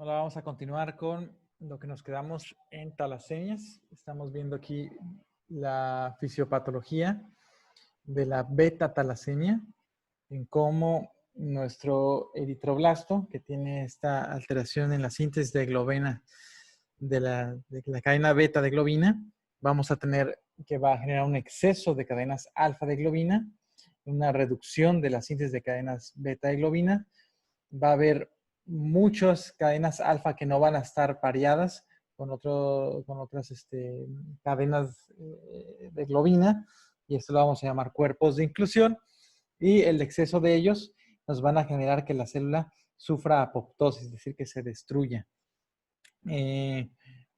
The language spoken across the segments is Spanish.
Ahora vamos a continuar con lo que nos quedamos en talasemias. Estamos viendo aquí la fisiopatología de la beta talasemia, en cómo nuestro eritroblasto, que tiene esta alteración en la síntesis de globina de la cadena beta de globina, vamos a tener que va a generar un exceso de cadenas alfa de globina, una reducción de la síntesis de cadenas beta de globina. Va a haber muchas cadenas alfa que no van a estar pareadas con otras cadenas de globina, y esto lo vamos a llamar cuerpos de inclusión, y el exceso de ellos nos van a generar que la célula sufra apoptosis, es decir, que se destruya.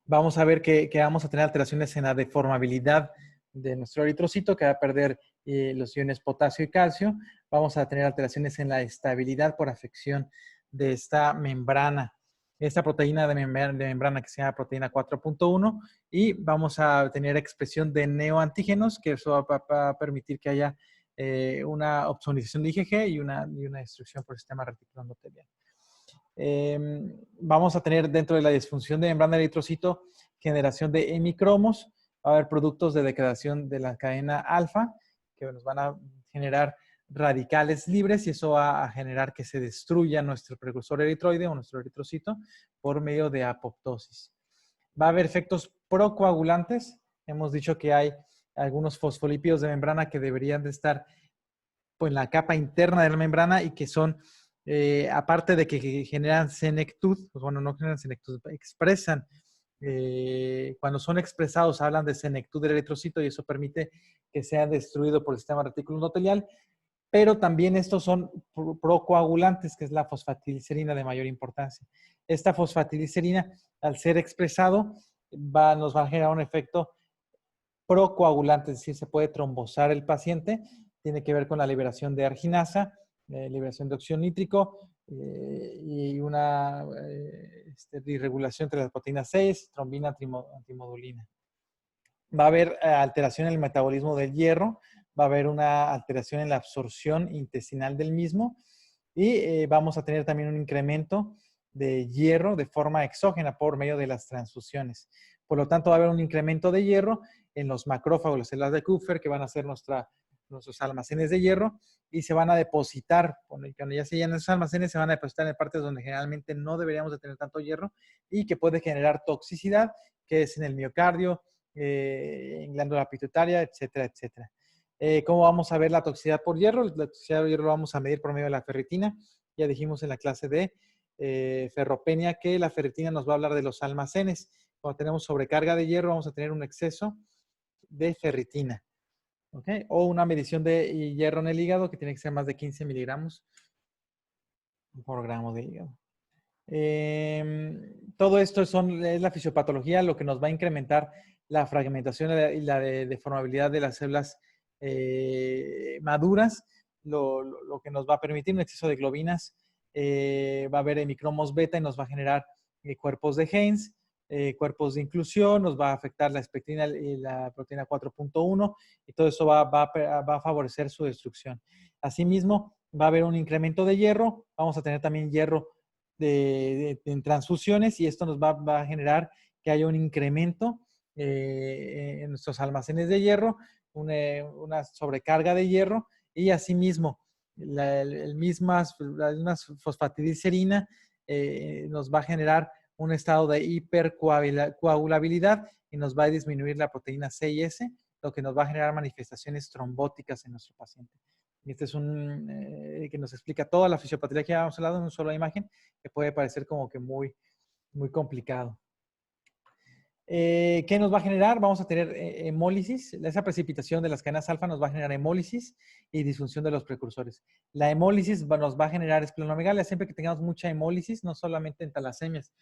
Vamos a ver que vamos a tener alteraciones en la deformabilidad de nuestro eritrocito, que va a perder los iones potasio y calcio. Vamos a tener alteraciones en la estabilidad por afección de esta membrana, esta proteína de membrana que se llama proteína 4.1, y vamos a tener expresión de neoantígenos, que eso va a permitir que haya una opsonización de IgG y una destrucción por el sistema reticular endotelial. Vamos a tener dentro de la disfunción de membrana del eritrocito generación de hemicromos. Va a haber productos de degradación de la cadena alfa que nos van a generar radicales libres, y eso va a generar que se destruya nuestro precursor eritroide o nuestro eritrocito por medio de apoptosis. Va a haber efectos procoagulantes. Hemos dicho que hay algunos fosfolípidos de membrana que deberían de estar en la capa interna de la membrana y que son aparte de que generan senectud, pues bueno, no generan senectud, expresan, cuando son expresados hablan de senectud del eritrocito, y eso permite que sea destruido por el sistema retículo endotelial, pero también estos son procoagulantes, que es la fosfatilicerina de mayor importancia. Esta fosfatilicerina, al ser expresado, nos va a generar un efecto procoagulante, es decir, se puede trombosar el paciente, tiene que ver con la liberación de arginasa, liberación de óxido nítrico y una disregulación entre las proteínas 6, trombina, antimodulina. Va a haber alteración en el metabolismo del hierro, va a haber una alteración en la absorción intestinal del mismo, y vamos a tener también un incremento de hierro de forma exógena por medio de las transfusiones. Por lo tanto, va a haber un incremento de hierro en los macrófagos, las células de Kupffer, que van a ser nuestros almacenes de hierro, y se van a depositar, cuando ya se llenan esos almacenes, se van a depositar en partes donde generalmente no deberíamos de tener tanto hierro y que puede generar toxicidad, que es en el miocardio, en glándula pituitaria, etcétera, etcétera. ¿Cómo vamos a ver la toxicidad por hierro? La toxicidad por hierro lo vamos a medir por medio de la ferritina. Ya dijimos en la clase de ferropenia que la ferritina nos va a hablar de los almacenes. Cuando tenemos sobrecarga de hierro, vamos a tener un exceso de ferritina. ¿Okay? O una medición de hierro en el hígado que tiene que ser más de 15 miligramos por gramo de hígado. Todo esto es la fisiopatología, lo que nos va a incrementar la fragmentación y la deformabilidad de las células maduras, lo que nos va a permitir un exceso de globinas. Va a haber hemicromos beta y nos va a generar cuerpos de Heinz, cuerpos de inclusión, nos va a afectar la espectrina y la proteína 4.1, y todo eso va a favorecer su destrucción. Asimismo, va a haber un incremento de hierro, vamos a tener también hierro en transfusiones, y esto nos va a generar que haya un incremento en nuestros almacenes de hierro, una sobrecarga de hierro, y asimismo la misma fosfatilicerina nos va a generar un estado de hipercoagulabilidad y nos va a disminuir la proteína C y S, lo que nos va a generar manifestaciones trombóticas en nuestro paciente. Y este es que nos explica toda la fisiopatología que habíamos hablado en una sola imagen, que puede parecer como que muy, muy complicado. ¿Qué nos va a generar? Vamos a tener hemólisis. Esa precipitación de las cadenas alfa nos va a generar hemólisis y disfunción de los precursores. La hemólisis nos va a generar esplenomegalia. Siempre que tengamos mucha hemólisis, no solamente en talasemias,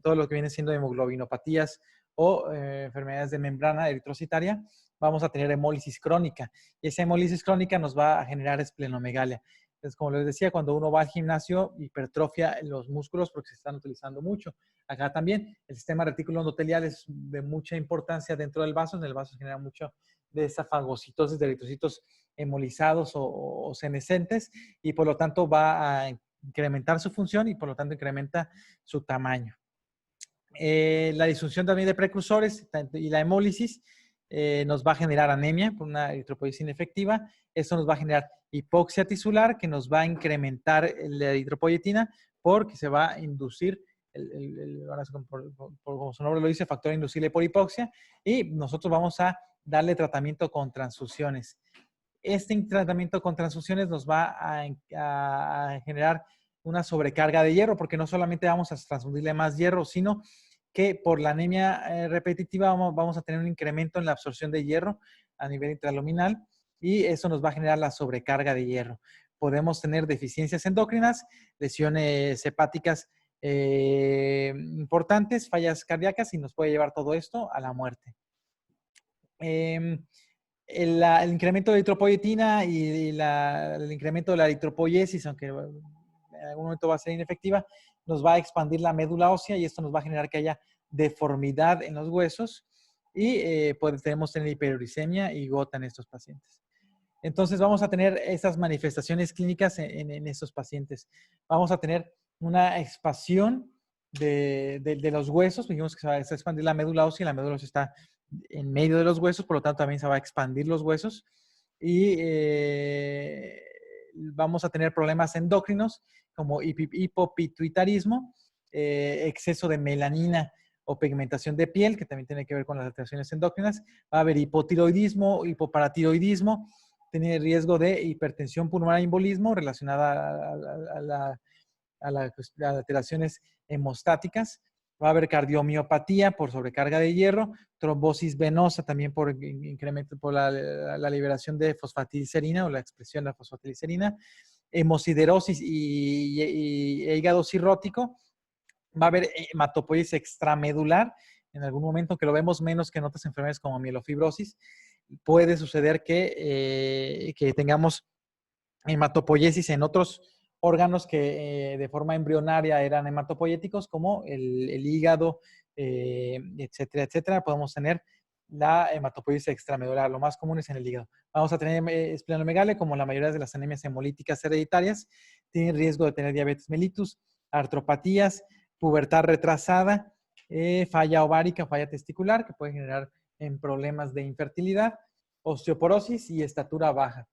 todo lo que viene siendo hemoglobinopatías o enfermedades de membrana eritrocitaria, vamos a tener hemólisis crónica. Y esa hemólisis crónica nos va a generar esplenomegalia. Entonces, como les decía, cuando uno va al gimnasio, hipertrofia los músculos porque se están utilizando mucho. Acá también el sistema retículo endotelial es de mucha importancia dentro del vaso. En el vaso se genera mucho de esa fagocitosis de eritrocitos hemolizados o senescentes, y por lo tanto va incrementar su función y por lo tanto incrementa su tamaño. La disfunción también de precursores y la hemólisis nos va a generar anemia por una eritropoyesis inefectiva. Eso nos va a generar hipoxia tisular, que nos va a incrementar la eritropoyetina porque se va a inducir, como su nombre lo dice, factor inducible por hipoxia, y nosotros vamos a darle tratamiento con transfusiones. Este tratamiento con transfusiones nos va a generar una sobrecarga de hierro, porque no solamente vamos a transfundirle más hierro, sino que por la anemia repetitiva vamos a tener un incremento en la absorción de hierro a nivel intraluminal y eso nos va a generar la sobrecarga de hierro. Podemos tener deficiencias endocrinas, lesiones hepáticas importantes, fallas cardíacas y nos puede llevar todo esto a la muerte. El incremento de eritropoyetina y el incremento de la eritropoyesis, aunque en algún momento va a ser inefectiva, nos va a expandir la médula ósea y esto nos va a generar que haya deformidad en los huesos y podemos tener hiperuricemia y gota en estos pacientes. Entonces vamos a tener esas manifestaciones clínicas en estos pacientes. Vamos a tener una expansión de los huesos. Dijimos que se va a expandir la médula ósea y la médula ósea está en medio de los huesos, por lo tanto también se va a expandir los huesos. Y vamos a tener problemas endocrinos como hipopituitarismo, exceso de melanina o pigmentación de piel, que también tiene que ver con las alteraciones endócrinas. Va a haber hipotiroidismo, hipoparatiroidismo, tiene riesgo de hipertensión pulmonar embolismo relacionada a las alteraciones hemostáticas. Va a haber cardiomiopatía por sobrecarga de hierro, trombosis venosa también por incremento, por la liberación de fosfatilicerina o la expresión de la fosfatilicerina, hemosiderosis y hígado cirrótico. Va a haber hematopoiesis extramedular en algún momento, que lo vemos menos que en otras enfermedades como mielofibrosis. Puede suceder que tengamos hematopoiesis en otros órganos que de forma embrionaria eran hematopoyéticos, como el hígado, etcétera, etcétera. Podemos tener la hematopoiesis extramedular. Lo más común es en el hígado. Vamos a tener esplenomegalia, como la mayoría de las anemias hemolíticas hereditarias. Tienen riesgo de tener diabetes mellitus, artropatías, pubertad retrasada, falla ovárica, falla testicular, que puede generar en problemas de infertilidad, osteoporosis y estatura baja.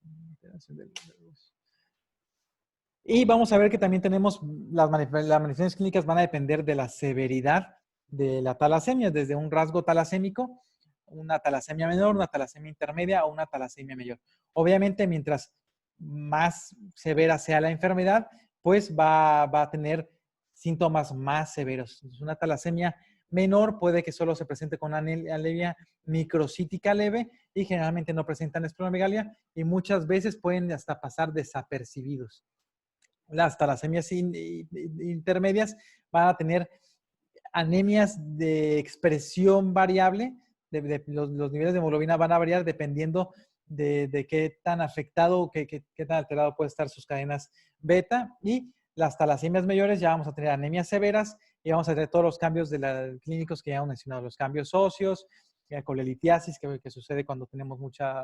Y vamos a ver que también tenemos las manifestaciones clínicas van a depender de la severidad de la talasemia, desde un rasgo talasémico, una talasemia menor, una talasemia intermedia o una talasemia mayor. Obviamente, mientras más severa sea la enfermedad, pues va a tener síntomas más severos. Entonces, una talasemia menor puede que solo se presente con una anemia microcítica leve y generalmente no presentan esplenomegalia y muchas veces pueden hasta pasar desapercibidos. Las talasemias intermedias van a tener anemias de expresión variable. Los niveles de hemoglobina van a variar dependiendo de qué tan afectado, qué tan alterado puede estar sus cadenas beta. Y las talasemias mayores ya vamos a tener anemias severas y vamos a tener todos los cambios clínicos que ya hemos mencionado, los cambios óseos, la colelitiasis que sucede cuando tenemos mucha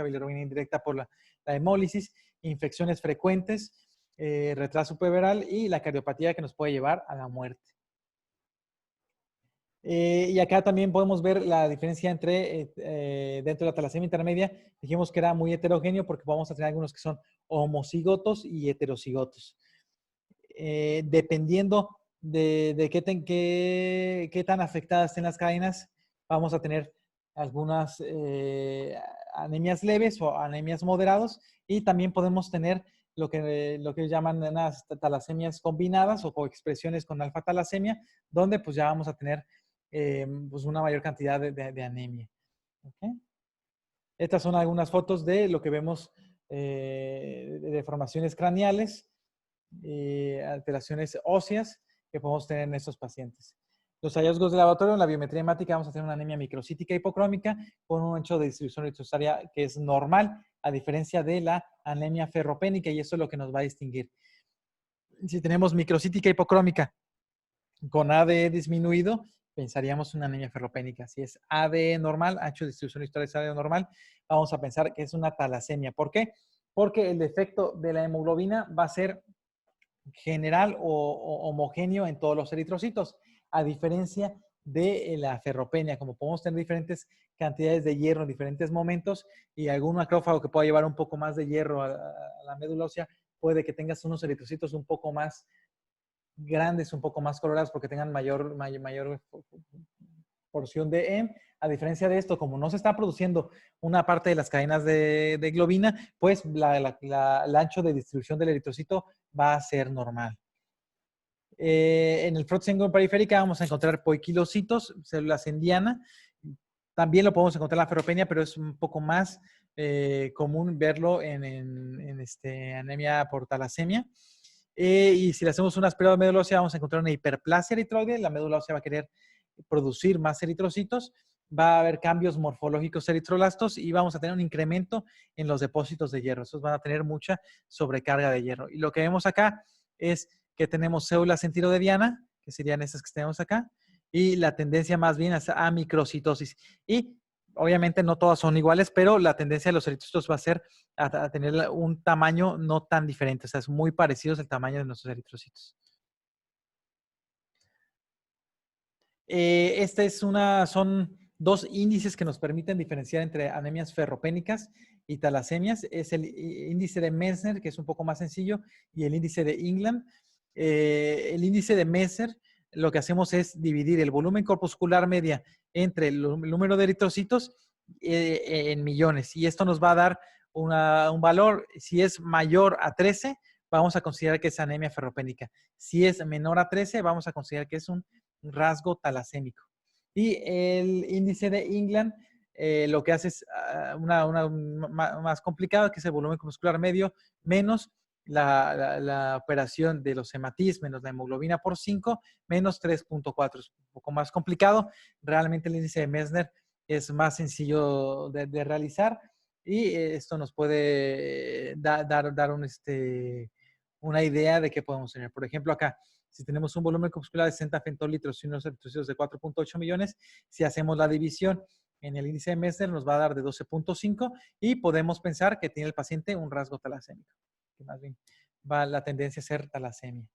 bilirrubina indirecta por la hemólisis, infecciones frecuentes, retraso puberal y la cardiopatía que nos puede llevar a la muerte. Y acá también podemos ver la diferencia entre, dentro de la talasemia intermedia, dijimos que era muy heterogéneo porque vamos a tener algunos que son homocigotos y heterocigotos. Dependiendo de qué tan afectadas estén las cadenas, vamos a tener algunas anemias leves o anemias moderados y también podemos tener lo que llaman unas talasemias combinadas o coexpresiones con alfa-talasemia, donde pues ya vamos a tener pues una mayor cantidad de anemia. ¿Okay? Estas son algunas fotos de lo que vemos de deformaciones craneales, alteraciones óseas que podemos tener en estos pacientes. Los hallazgos de laboratorio, en la biometría hemática vamos a tener una anemia microcítica hipocrómica con un ancho de distribución eritrocitaria que es normal, a diferencia de la anemia ferropénica, y eso es lo que nos va a distinguir. Si tenemos microcítica hipocrómica con AD disminuido, pensaríamos una anemia ferropénica. Si es AD normal, ancho de distribución eritrocitaria normal, vamos a pensar que es una talasemia. ¿Por qué? Porque el defecto de la hemoglobina va a ser general o homogéneo en todos los eritrocitos, a diferencia de la ferropenia, como podemos tener diferentes cantidades de hierro en diferentes momentos y algún macrófago que pueda llevar un poco más de hierro a la médula ósea, puede que tengas unos eritrocitos un poco más grandes, un poco más colorados porque tengan mayor porción de EM. A diferencia de esto, como no se está produciendo una parte de las cadenas de globina, pues el ancho de distribución del eritrocito va a ser normal. En el Frotzengon periférica vamos a encontrar poiquilocitos, células en diana. También lo podemos encontrar en la ferropenia, pero es un poco más común verlo en anemia por talasemia. Y si le hacemos una aspirado de médula ósea, vamos a encontrar una hiperplasia eritroide. La médula ósea va a querer producir más eritrocitos. Va a haber cambios morfológicos eritrolastos y vamos a tener un incremento en los depósitos de hierro. Esos van a tener mucha sobrecarga de hierro. Y lo que vemos acá es que tenemos células en tiro de diana, que serían estas que tenemos acá, y la tendencia más bien es a microcitosis. Y obviamente no todas son iguales, pero la tendencia de los eritrocitos va a ser a tener un tamaño no tan diferente, o sea, es muy parecido el tamaño de nuestros eritrocitos. Son dos índices que nos permiten diferenciar entre anemias ferropénicas y talasemias. Es el índice de Messner, que es un poco más sencillo, y el índice de England. El índice de Messner, lo que hacemos es dividir el volumen corpuscular media entre el número de eritrocitos en millones. Y esto nos va a dar un valor, si es mayor a 13, vamos a considerar que es anemia ferropénica. Si es menor a 13, vamos a considerar que es un rasgo talasémico. Y el índice de England lo que hace es más complicado, que es el volumen muscular medio menos la operación de los hematis menos la hemoglobina por 5 menos 3.4. Es un poco más complicado. Realmente el índice de Messner es más sencillo de realizar y esto nos puede dar una idea de qué podemos tener. Por ejemplo, acá, si tenemos un volumen corpuscular de 60 femtolitros y unos eritrocitos de 4.8 millones, si hacemos la división en el índice de Messner nos va a dar de 12.5 y podemos pensar que tiene el paciente un rasgo talasémico, que más bien va la tendencia a ser talasemia.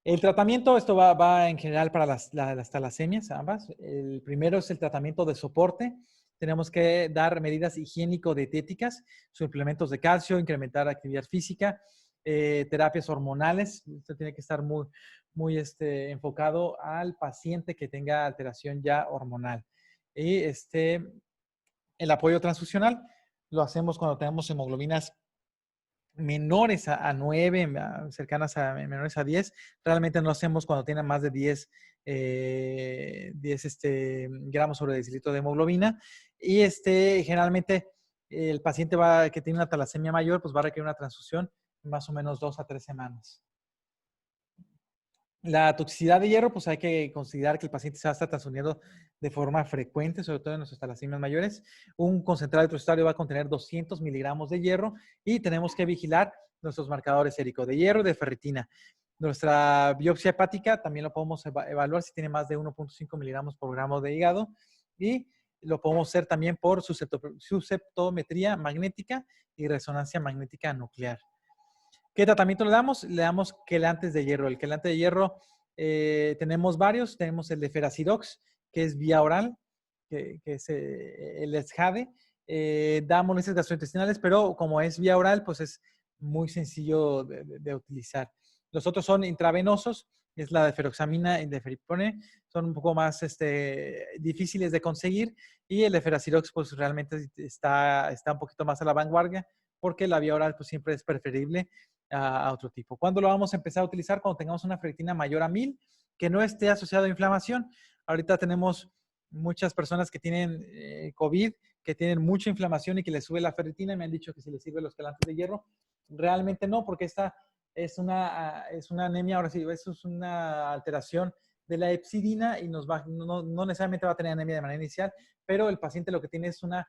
El tratamiento, esto va en general para las talasemias, ambas. El primero es el tratamiento de soporte. Tenemos que dar medidas higiénico-dietéticas, suplementos de calcio, incrementar actividad física, terapias hormonales. Esto tiene que estar muy enfocado al paciente que tenga alteración ya hormonal. Y el apoyo transfusional lo hacemos cuando tenemos hemoglobinas menores a 9, cercanas a menores a 10. Realmente no hacemos cuando tienen más de 10 gramos sobre decilitro de hemoglobina. Y generalmente el paciente que tiene una talasemia mayor, pues va a requerir una transfusión en más o menos 2 a 3 semanas. La toxicidad de hierro, pues hay que considerar que el paciente se va a estar transfundiendo de forma frecuente, sobre todo en nuestras talasemias mayores. Un concentrado eritrocitario va a contener 200 miligramos de hierro y tenemos que vigilar nuestros marcadores séricos de hierro y de ferritina. Nuestra biopsia hepática también lo podemos evaluar si tiene más de 1.5 miligramos por gramo de hígado y lo podemos hacer también por susceptometría magnética y resonancia magnética nuclear. ¿Qué tratamiento le damos? Le damos quelantes de hierro. El quelante de hierro tenemos varios. Tenemos el de Feracidox, que es vía oral, que es el SJADE. Da molestias gastrointestinales, pero como es vía oral, pues es muy sencillo de utilizar. Los otros son intravenosos, es la deferoxamina y deferipone. Son un poco más difíciles de conseguir. Y el de Feracidox, pues realmente está un poquito más a la vanguardia, porque la vía oral pues siempre es preferible a otro tipo. ¿Cuándo lo vamos a empezar a utilizar? Cuando tengamos una ferritina mayor a 1000, que no esté asociada a inflamación. Ahorita tenemos muchas personas que tienen COVID, que tienen mucha inflamación y que les sube la ferritina. Me han dicho que si les sirve los quelantes de hierro. Realmente no, porque esta es una anemia, ahora sí, eso es una alteración de la hepcidina y no necesariamente va a tener anemia de manera inicial, pero el paciente lo que tiene es una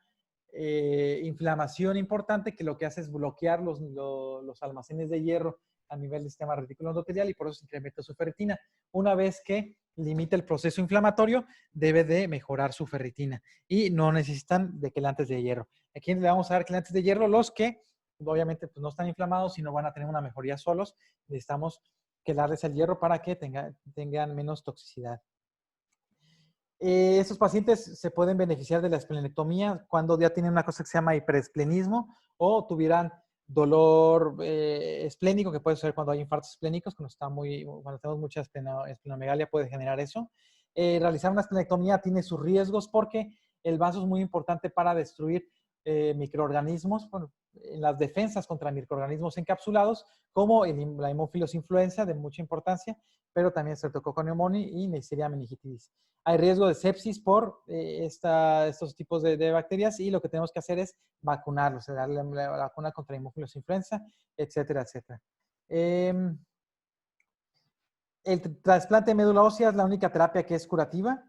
inflamación importante que lo que hace es bloquear los almacenes de hierro a nivel del sistema reticular endotelial y por eso se incrementa su ferritina. Una vez que limita el proceso inflamatorio, debe de mejorar su ferritina y no necesitan de quelantes de hierro. ¿A quién le vamos a dar quelantes de hierro? Los que obviamente pues, no están inflamados y no van a tener una mejoría solos. Necesitamos quelarles el hierro para que tengan menos toxicidad. Estos pacientes se pueden beneficiar de la esplenectomía cuando ya tienen una cosa que se llama hiperesplenismo o tuvieran dolor esplénico, que puede ser cuando hay infartos esplénicos, cuando tenemos mucha esplenomegalia puede generar eso. Realizar una esplenectomía tiene sus riesgos porque el vaso es muy importante para destruir microorganismos, bueno, en las defensas contra microorganismos encapsulados, como la Haemophilus influenza, de mucha importancia, pero también Streptococcus pneumoniae y Neisseria meningitis. Hay riesgo de sepsis por estos tipos de bacterias y lo que tenemos que hacer es vacunarlos, darle la vacuna contra Haemophilus influenza, etcétera, etcétera. El trasplante de médula ósea es la única terapia que es curativa.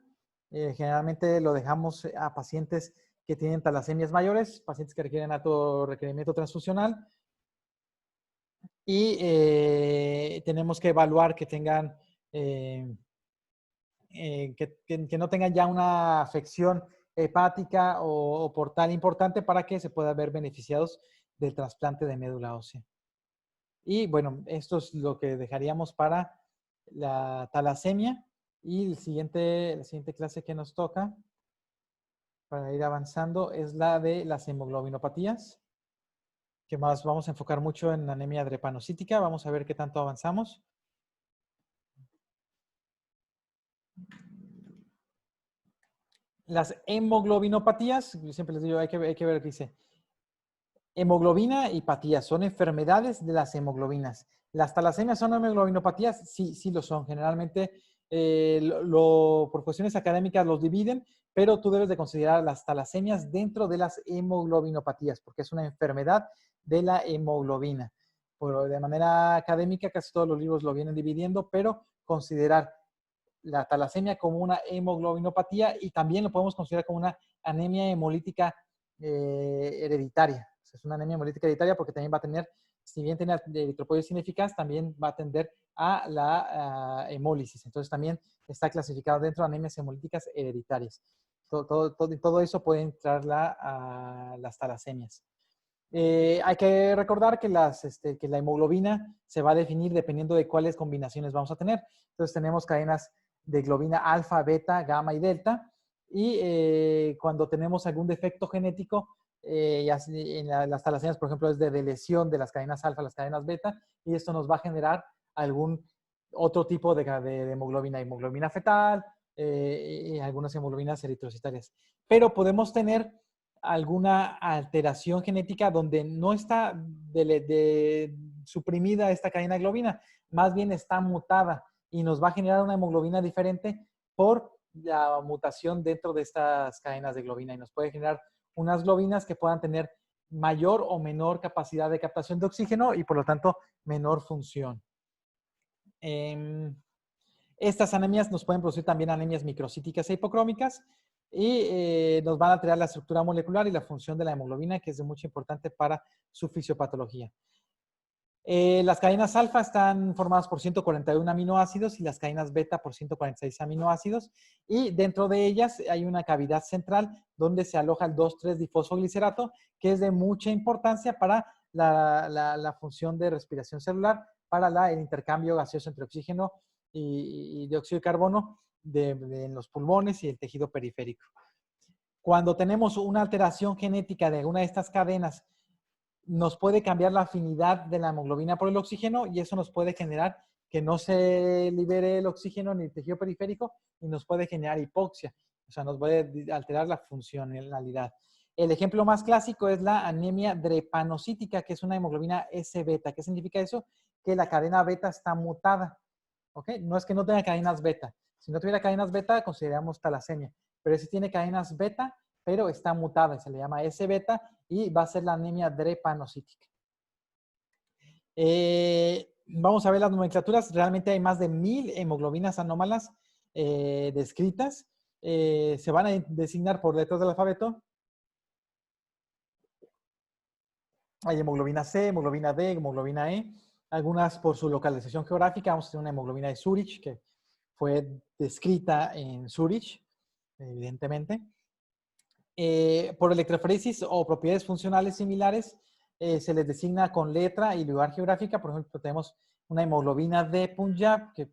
Generalmente lo dejamos a pacientes que tienen talasemias mayores, pacientes que requieren alto requerimiento transfusional. Y tenemos que evaluar que tengan, que no tengan ya una afección hepática o portal importante para que se puedan ver beneficiados del trasplante de médula ósea. Y bueno, esto es lo que dejaríamos para la talasemia. Y la siguiente clase que nos toca para ir avanzando es la de las hemoglobinopatías, que más vamos a enfocar mucho en anemia drepanocítica. Vamos a ver qué tanto avanzamos. Las hemoglobinopatías, yo siempre les digo, hay que ver qué dice. Hemoglobina y patías son enfermedades de las hemoglobinas. ¿Las talasemias son hemoglobinopatías? Sí, sí lo son. Generalmente, por cuestiones académicas los dividen, pero tú debes de considerar las talasemias dentro de las hemoglobinopatías, porque es una enfermedad de la hemoglobina. De manera académica, casi todos los libros lo vienen dividiendo, pero considerar la talasemia como una hemoglobinopatía y también lo podemos considerar como una anemia hemolítica hereditaria. Es una anemia hemolítica hereditaria porque también va a tener, si bien tiene eritropoiesis ineficaz, también va a tender a la hemólisis. Entonces también está clasificado dentro de anemias hemolíticas hereditarias. Todo eso puede entrar a las talasemias. Hay que recordar que la hemoglobina se va a definir dependiendo de cuáles combinaciones vamos a tener. Entonces tenemos cadenas de globina alfa, beta, gamma y delta. Y cuando tenemos algún defecto genético, las talasemias, por ejemplo, es de lesión de las cadenas alfa a las cadenas beta, y esto nos va a generar algún otro tipo de hemoglobina fetal, y algunas hemoglobinas eritrocitarias. Pero podemos tener alguna alteración genética donde no está suprimida esta cadena de globina, más bien está mutada y nos va a generar una hemoglobina diferente por la mutación dentro de estas cadenas de globina y nos puede generar unas globinas que puedan tener mayor o menor capacidad de captación de oxígeno y por lo tanto menor función. Estas anemias nos pueden producir también anemias microcíticas e hipocrómicas y nos van a alterar la estructura molecular y la función de la hemoglobina, que es de mucho importante para su fisiopatología. Las cadenas alfa están formadas por 141 aminoácidos y las cadenas beta por 146 aminoácidos. Y dentro de ellas hay una cavidad central donde se aloja el 2,3-difosfoglicerato, que es de mucha importancia para la función de respiración celular, para el intercambio gaseoso entre oxígeno y dióxido de carbono en los pulmones y el tejido periférico. Cuando tenemos una alteración genética de alguna de estas cadenas, nos puede cambiar la afinidad de la hemoglobina por el oxígeno y eso nos puede generar que no se libere el oxígeno en el tejido periférico y nos puede generar hipoxia. O sea, nos puede alterar la funcionalidad. El ejemplo más clásico es la anemia drepanocítica, que es una hemoglobina S-beta. ¿Qué significa eso? Que la cadena beta está mutada. ¿Ok? No es que no tenga cadenas beta. Si no tuviera cadenas beta, consideramos talasemia. Pero si tiene cadenas beta, pero está mutada, se le llama S-beta y va a ser la anemia drepanocítica. Vamos a ver las nomenclaturas. Realmente hay más de 1000 hemoglobinas anómalas descritas. Se van a designar por letras del alfabeto. Hay hemoglobina C, hemoglobina D, hemoglobina E. Algunas por su localización geográfica. Vamos a tener una hemoglobina de Zurich, que fue descrita en Zurich, evidentemente. Por electroforesis o propiedades funcionales similares, se les designa con letra y lugar geográfica. Por ejemplo, tenemos una hemoglobina de Punjab, que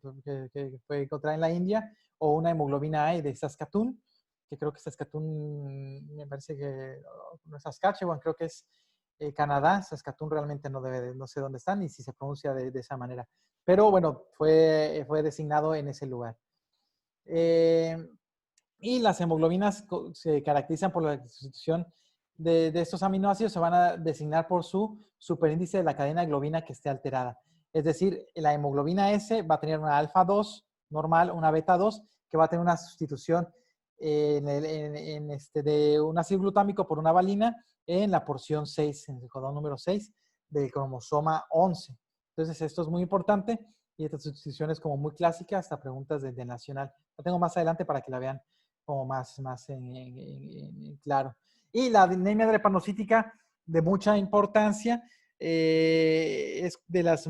fue encontrada en la India, o una hemoglobina A de Saskatoon, que creo que Saskatoon, me parece que no es Saskatchewan, creo que es Canadá. Saskatoon realmente no sé dónde están ni si se pronuncia de esa manera. Pero bueno, fue designado en ese lugar. Y las hemoglobinas se caracterizan por la sustitución de estos aminoácidos, se van a designar por su superíndice de la cadena de globina que esté alterada. Es decir, la hemoglobina S va a tener una alfa 2 normal, una beta 2, que va a tener una sustitución de un ácido glutámico por una valina en la porción 6, en el codón número 6 del cromosoma 11. Entonces, esto es muy importante y esta sustitución es como muy clásica, hasta preguntas de Nacional. La tengo más adelante para que la vean como más claro. Y la anemia drepanocítica, de mucha importancia, es de las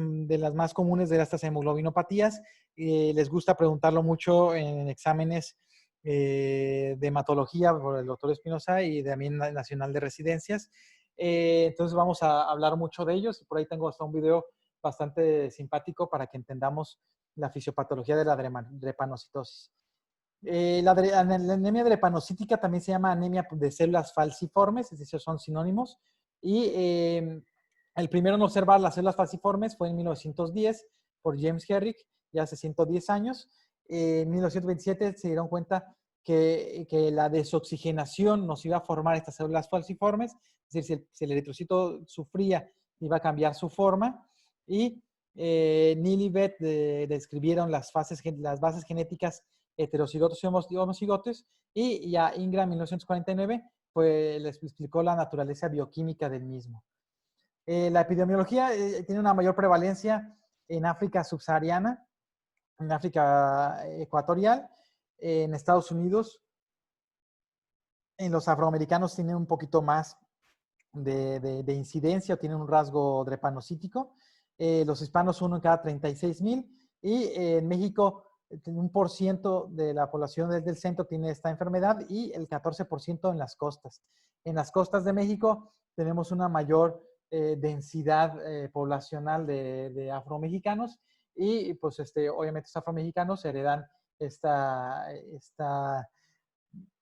más comunes de estas hemoglobinopatías. Les gusta preguntarlo mucho en exámenes de hematología por el doctor Espinosa y también Nacional de Residencias. Entonces vamos a hablar mucho de ellos. Por ahí tengo hasta un video bastante simpático para que entendamos la fisiopatología de la drepanocitosis. La anemia drepanocítica también se llama anemia de células falciformes, es decir, son sinónimos. Y el primero en observar las células falciformes fue en 1910 por James Herrick, ya hace 110 años. En 1927 se dieron cuenta que la desoxigenación nos iba a formar estas células falciformes, es decir, si el eritrocito sufría, iba a cambiar su forma. Y Neal y Beth describieron las bases genéticas heterocigotos y homocigotes, y ya Ingram en 1949 pues, les explicó la naturaleza bioquímica del mismo. La epidemiología tiene una mayor prevalencia en África subsahariana, en África ecuatorial, en Estados Unidos. En los afroamericanos tiene un poquito más de incidencia, tienen un rasgo drepanocítico. Los hispanos, 1 en cada 36,000. Y en México, 1% de la población del centro tiene esta enfermedad y el 14% en las costas. En las costas de México tenemos una mayor densidad poblacional de afromexicanos y pues obviamente los afromexicanos heredan esta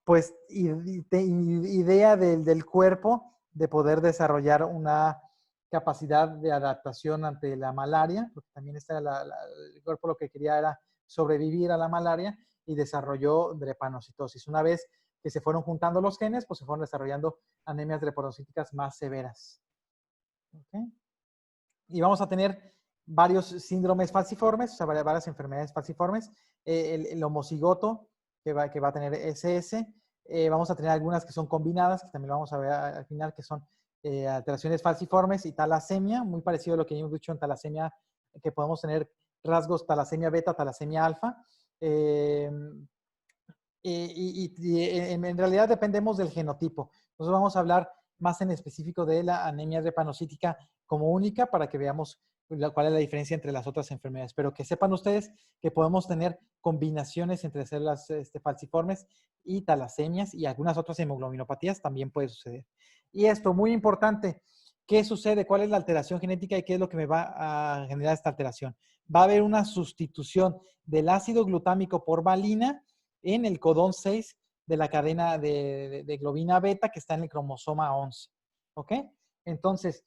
pues idea del cuerpo de poder desarrollar una capacidad de adaptación ante la malaria, porque también el cuerpo lo que quería era sobrevivir a la malaria y desarrolló drepanocitosis. Una vez que se fueron juntando los genes, pues se fueron desarrollando anemias drepanocíticas más severas. ¿Okay? Y vamos a tener varios síndromes falciformes, o sea, varias enfermedades falciformes. El homocigoto, que va a tener SS. Vamos a tener algunas que son combinadas, que también lo vamos a ver al final, que son alteraciones falciformes y talasemia, muy parecido a lo que hemos dicho en talasemia, que podemos tener rasgos talasemia beta, talasemia alfa. En realidad dependemos del genotipo. Entonces vamos a hablar más en específico de la anemia drepanocítica como única para que veamos cuál es la diferencia entre las otras enfermedades. Pero que sepan ustedes que podemos tener combinaciones entre células falciformes y talasemias y algunas otras hemoglobinopatías también puede suceder. Y esto, muy importante, ¿qué sucede? ¿Cuál es la alteración genética y qué es lo que me va a generar esta alteración? Va a haber una sustitución del ácido glutámico por valina en el codón 6 de la cadena de globina beta que está en el cromosoma 11. ¿Ok? Entonces,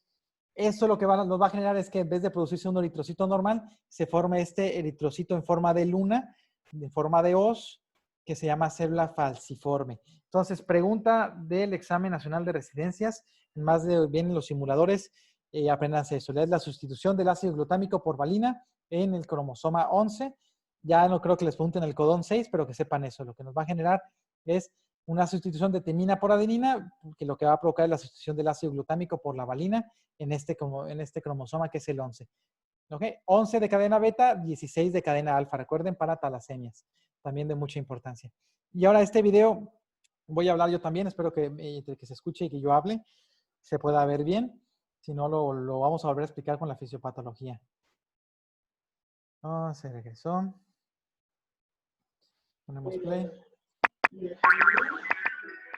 eso lo que nos va a generar es que en vez de producirse un eritrocito normal, se forme este eritrocito en forma de luna, en forma de hoz, que se llama célula falciforme. Entonces, pregunta del examen nacional de residencias, más de bien en los simuladores, aprendan eso. Es la sustitución del ácido glutámico por valina en el cromosoma 11. Ya no creo que les pregunten el codón 6, pero que sepan eso. Lo que nos va a generar es una sustitución de timina por adenina, que lo que va a provocar es la sustitución del ácido glutámico por la valina en este cromosoma que es el 11. ¿Ok? 11 de cadena beta, 16 de cadena alfa. Recuerden, para talasemias. También de mucha importancia. Y ahora este video voy a hablar yo también. Espero que se escuche y que yo hable se pueda ver bien. Si no, lo vamos a volver a explicar con la fisiopatología. Oh, se regresó. Ponemos play.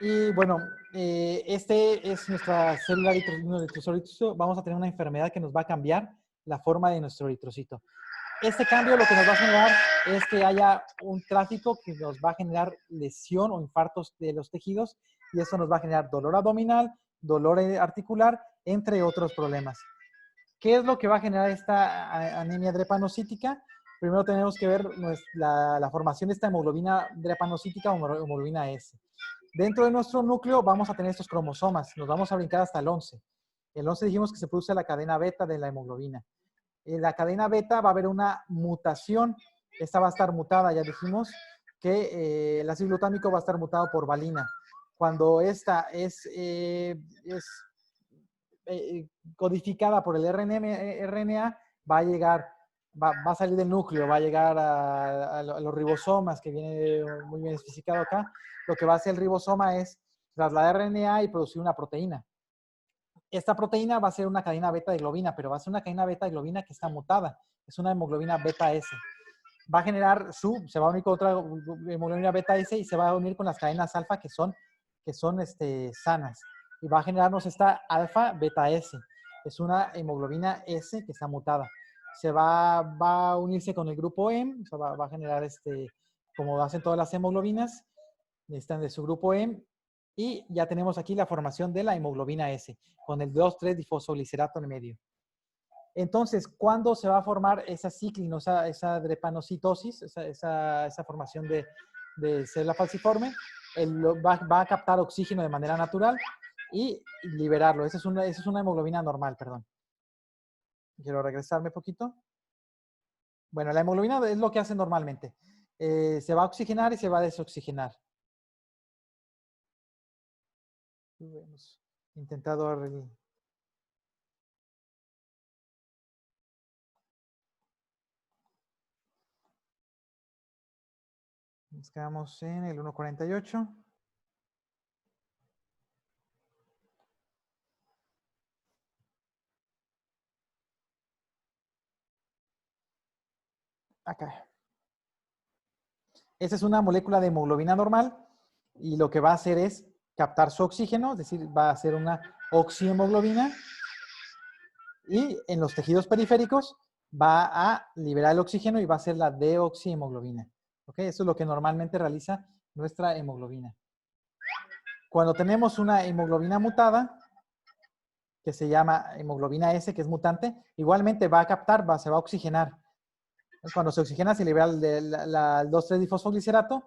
Y bueno, este es nuestra célula eritrocito. Vamos a tener una enfermedad que nos va a cambiar la forma de nuestro eritrocito. Este cambio lo que nos va a generar es que haya un tráfico que nos va a generar lesión o infartos de los tejidos y eso nos va a generar dolor abdominal, dolor articular, entre otros problemas. ¿Qué es lo que va a generar esta anemia drepanocítica? Primero tenemos que ver la formación de esta hemoglobina drepanocítica o hemoglobina S. Dentro de nuestro núcleo vamos a tener estos cromosomas, nos vamos a brincar hasta el 11. El 11 dijimos que se produce la cadena beta de la hemoglobina. En la cadena beta va a haber una mutación, esta va a estar mutada, ya dijimos que el ácido glutámico va a estar mutado por valina. Cuando esta es codificada por el RNA, va a llegar, va a salir del núcleo, va a llegar a los ribosomas, que viene muy bien especificado acá. Lo que va a hacer el ribosoma es trasladar RNA y producir una proteína. Esta proteína va a ser una cadena beta de globina, pero va a ser una cadena beta de globina que está mutada. Es una hemoglobina beta S. Va a generar se va a unir con otra hemoglobina beta S y se va a unir con las cadenas alfa que son sanas. Y va a generarnos esta alfa beta S. Es una hemoglobina S que está mutada. Va a unirse con el grupo M, o sea, va a generar como hacen todas las hemoglobinas, están de su grupo M, y ya tenemos aquí la formación de la hemoglobina S, con el 2,3-difosfoglicerato en medio. Entonces, ¿cuándo se va a formar esa ciclina, esa drepanocitosis, esa formación de célula falciforme? Va a captar oxígeno de manera natural y liberarlo. Esa es una hemoglobina normal, perdón. Quiero regresarme un poquito. Bueno, la hemoglobina es lo que hace normalmente. Se va a oxigenar y se va a desoxigenar. Hemos intentado nos quedamos en el 1,48. Acá. Esta es una molécula de hemoglobina normal y lo que va a hacer es captar su oxígeno, es decir, va a hacer una oxihemoglobina y en los tejidos periféricos va a liberar el oxígeno y va a ser la deoxihemoglobina. ¿Ok? Eso es lo que normalmente realiza nuestra hemoglobina. Cuando tenemos una hemoglobina mutada, que se llama hemoglobina S, que es mutante, igualmente va a captar, se va a oxigenar. Cuando se oxigena se libera el 2,3-difosfoglicerato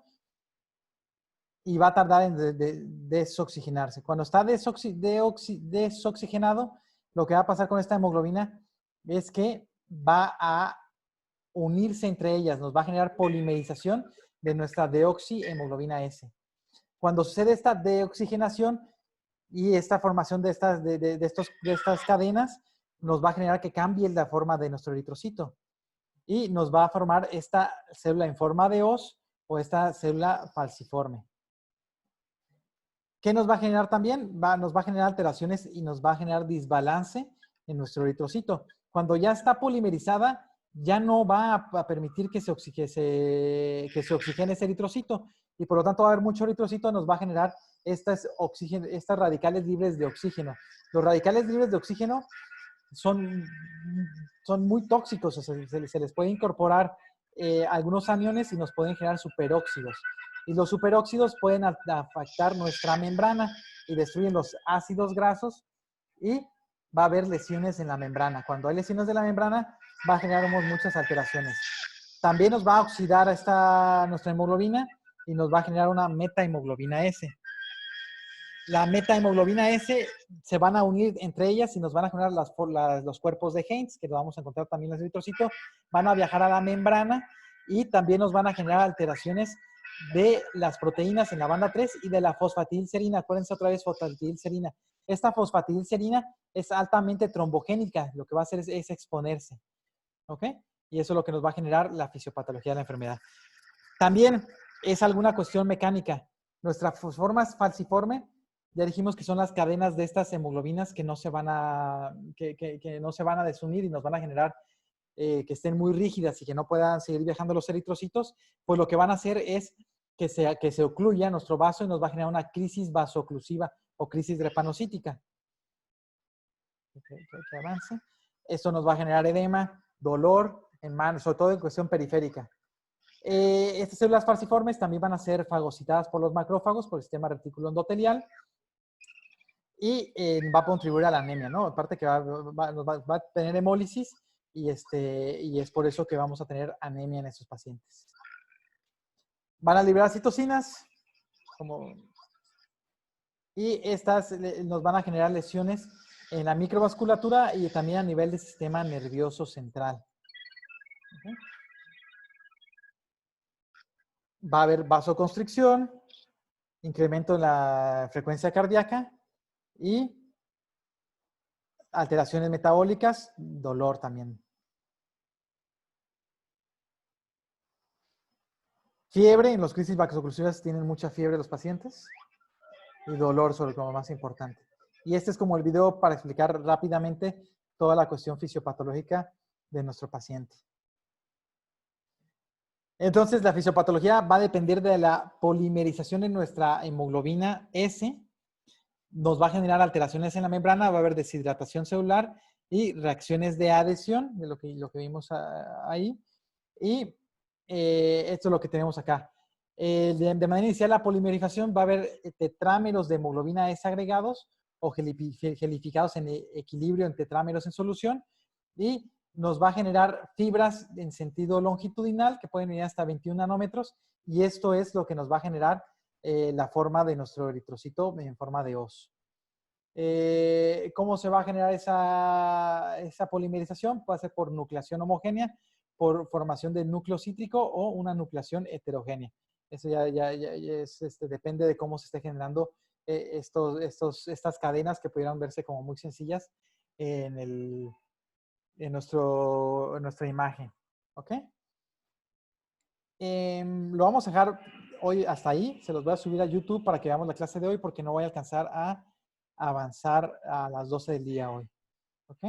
y va a tardar en desoxigenarse. Cuando está desoxigenado, lo que va a pasar con esta hemoglobina es que va a unirse entre ellas, nos va a generar polimerización de nuestra deoxihemoglobina S. Cuando sucede esta deoxigenación y esta formación de estas cadenas, nos va a generar que cambie la forma de nuestro eritrocito y nos va a formar esta célula en forma de hoz o esta célula falciforme. ¿Qué nos va a generar también? Nos va a generar alteraciones y nos va a generar desbalance en nuestro eritrocito. Cuando ya está polimerizada, ya no va a permitir que se oxigene ese eritrocito y por lo tanto va a haber mucho eritrocito, nos va a generar estas radicales libres de oxígeno. Los radicales libres de oxígeno son muy tóxicos, o sea, se les puede incorporar algunos aniones y nos pueden generar superóxidos. Y los superóxidos pueden afectar nuestra membrana y destruyen los ácidos grasos y va a haber lesiones en la membrana. Cuando hay lesiones de la membrana, va a generar muchas alteraciones. También nos va a oxidar nuestra hemoglobina y nos va a generar una metahemoglobina S. La metahemoglobina S se van a unir entre ellas y nos van a generar los cuerpos de Heinz, que lo vamos a encontrar también en el eritrocito, van a viajar a la membrana y también nos van a generar alteraciones de las proteínas en la banda 3 y de la fosfatidilcerina. Acuérdense otra vez, fosfatidilcerina. Esta fosfatidilcerina es altamente trombogénica, lo que va a hacer es exponerse. ¿Ok? Y eso es lo que nos va a generar la fisiopatología de la enfermedad. También es alguna cuestión mecánica. Nuestra forma falciforme, ya dijimos que son las cadenas de estas hemoglobinas que no se van a, que no se van a desunir y nos van a generar que estén muy rígidas y que no puedan seguir viajando los eritrocitos, pues lo que van a hacer es que se ocluya nuestro vaso y nos va a generar una crisis vasooclusiva o crisis drepanocítica. Que avance. Esto nos va a generar edema, dolor en manos, sobre todo en cuestión periférica. Estas células falciformes también van a ser fagocitadas por los macrófagos, por el sistema retículo endotelial, y va a contribuir a la anemia, ¿no? Aparte que va a tener hemólisis y es por eso que vamos a tener anemia en estos pacientes. Van a liberar citocinas, y estas nos van a generar lesiones en la microvasculatura y también a nivel del sistema nervioso central. ¿Okay? Va a haber vasoconstricción, incremento en la frecuencia cardíaca y alteraciones metabólicas, dolor también. Fiebre, en los crisis vasooclusivas tienen mucha fiebre los pacientes y dolor sobre todo, más importante. Y este es como el video para explicar rápidamente toda la cuestión fisiopatológica de nuestro paciente. Entonces, la fisiopatología va a depender de la polimerización de nuestra hemoglobina S. Nos va a generar alteraciones en la membrana, va a haber deshidratación celular y reacciones de adhesión, de lo que vimos ahí. Y esto es lo que tenemos acá. De manera inicial, la polimerización va a haber tetrámeros de hemoglobina S agregados o gelificados en equilibrio en tetrámeros en solución, y nos va a generar fibras en sentido longitudinal que pueden ir hasta 21 nanómetros, y esto es lo que nos va a generar la forma de nuestro eritrocito en forma de os. ¿Cómo se va a generar esa polimerización? Puede ser por nucleación homogénea, por formación de núcleo cítrico o una nucleación heterogénea. Eso depende de cómo se esté generando estas cadenas que pudieran verse como muy sencillas en nuestra imagen. ¿Ok? Lo vamos a dejar hoy hasta ahí. Se los voy a subir a YouTube para que veamos la clase de hoy porque no voy a alcanzar a avanzar a las 12 del día hoy. ¿Ok?